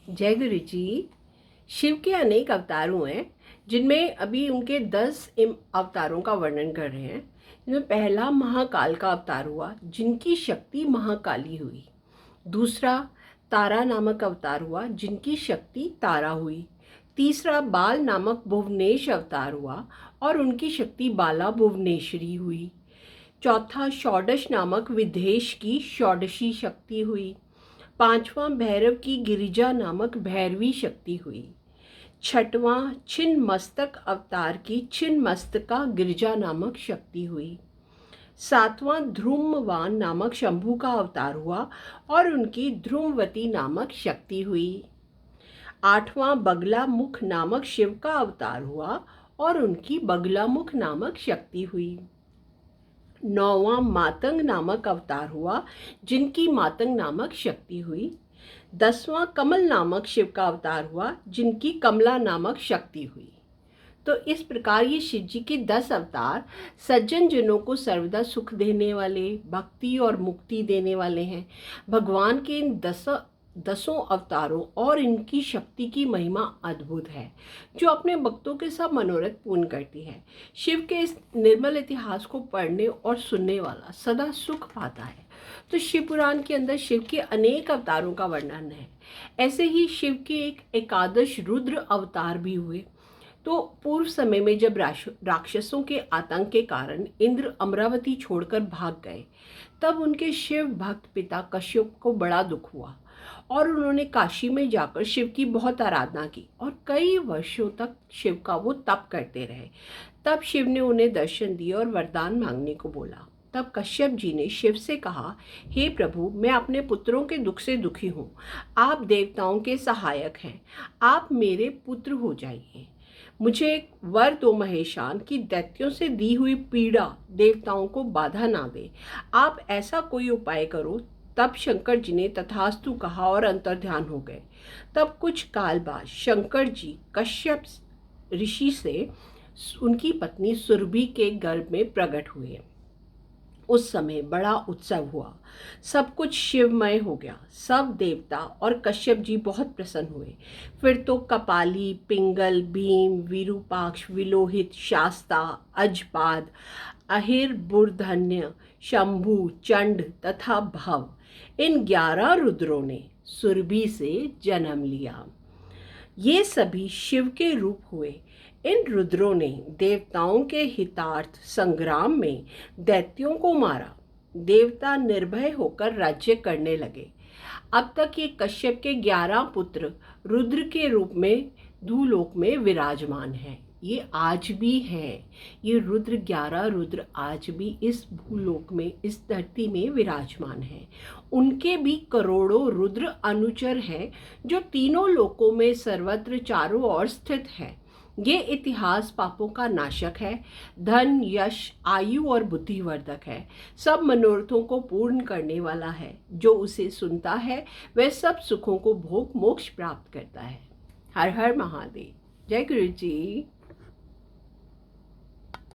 जय गुरु जी। शिव के अनेक अवतार हुए हैं, जिनमें अभी उनके 10 अवतारों का वर्णन कर रहे हैं। जिनमें पहला महाकाल का अवतार हुआ, जिनकी शक्ति महाकाली हुई। दूसरा तारा नामक अवतार हुआ, जिनकी शक्ति तारा हुई। तीसरा बाल नामक भुवनेश अवतार हुआ और उनकी शक्ति बाला भुवनेश्वरी हुई। चौथा षोडश नामक विदेश की षोडशी शक्ति हुई। पांचवां भैरव की गिरिजा नामक भैरवी शक्ति हुई। छठवां छिन्नमस्तक अवतार की छिन्नमस्तका गिरिजा नामक शक्ति हुई। सातवां ध्रुमवान नामक शंभू का अवतार हुआ और उनकी ध्रुमवती नामक शक्ति हुई। आठवां बगला मुख नामक शिव का अवतार हुआ और उनकी बगला मुख नामक शक्ति हुई। नौवां मातंग नामक अवतार हुआ, जिनकी मातंग नामक शक्ति हुई। 10वां कमल नामक शिव का अवतार हुआ, जिनकी कमला नामक शक्ति हुई। तो इस प्रकार ये शिव जी के 10 अवतार सज्जन जनों को सर्वदा सुख देने वाले, भक्ति और मुक्ति देने वाले हैं। भगवान के इन दसों अवतारों और इनकी शक्ति की महिमा अद्भुत है, जो अपने भक्तों के सब मनोरथ पूर्ण करती है। शिव के इस निर्मल इतिहास को पढ़ने और सुनने वाला सदा सुख पाता है। तो शिव पुराण के अंदर शिव के अनेक अवतारों का वर्णन है। ऐसे ही शिव के एक एकादश रुद्र अवतार भी हुए। तो पूर्व समय में जब राक्षसों के आतंक के कारण इंद्र अमरावती छोड़कर भाग गए, तब उनके शिव भक्त पिता कश्यप को बड़ा दुख हुआ और उन्होंने काशी में जाकर शिव की बहुत आराधना की और कई वर्षों तक शिव का वो तप करते रहे। तब शिव ने उन्हें दर्शन दिए और वरदान मांगने को बोला। तब कश्यप जी ने शिव से कहा, हे प्रभु, मैं अपने पुत्रों के दुख से दुखी हूँ। आप देवताओं के सहायक हैं, आप मेरे पुत्र हो जाइए। मुझे एक वर दो महेशान की दैत्यों से दी हुई पीड़ा देवताओं को बाधा ना दे। आप ऐसा कोई उपाय करो। तब शंकर जी ने तथास्तु कहा और अंतर्ध्यान हो गए। तब कुछ काल बाद शंकर जी कश्यप ऋषि से उनकी पत्नी सुरभि के गर्भ में प्रकट हुए। उस समय बड़ा उत्सव हुआ, सब कुछ शिवमय हो गया। सब देवता और कश्यप जी बहुत प्रसन्न हुए। फिर तो कपाली, पिंगल, भीम, विरूपाक्ष, विलोहित, शास्ता, अजपाद, अहिर, बुर्धन्य, शंभु, चंड तथा भव, इन 11 रुद्रों ने सुरभि से जन्म लिया। ये सभी शिव के रूप हुए। इन रुद्रों ने देवताओं के हितार्थ संग्राम में दैत्यों को मारा। देवता निर्भय होकर राज्य करने लगे। अब तक ये कश्यप के 11 पुत्र रुद्र के रूप में भूलोक में विराजमान हैं। ये आज भी हैं। ये रुद्र 11 रुद्र आज भी इस भूलोक में, इस धरती में विराजमान हैं। उनके भी करोड़ों रुद्र अनुचर हैं, जो तीनों लोकों में सर्वत्र चारों ओर स्थित हैं। ये इतिहास पापों का नाशक है, धन, यश, आयु और बुद्धिवर्धक है, सब मनोरथों को पूर्ण करने वाला है। जो उसे सुनता है वह सब सुखों को भोग मोक्ष प्राप्त करता है। हर हर महादेव। जय गुरु जी।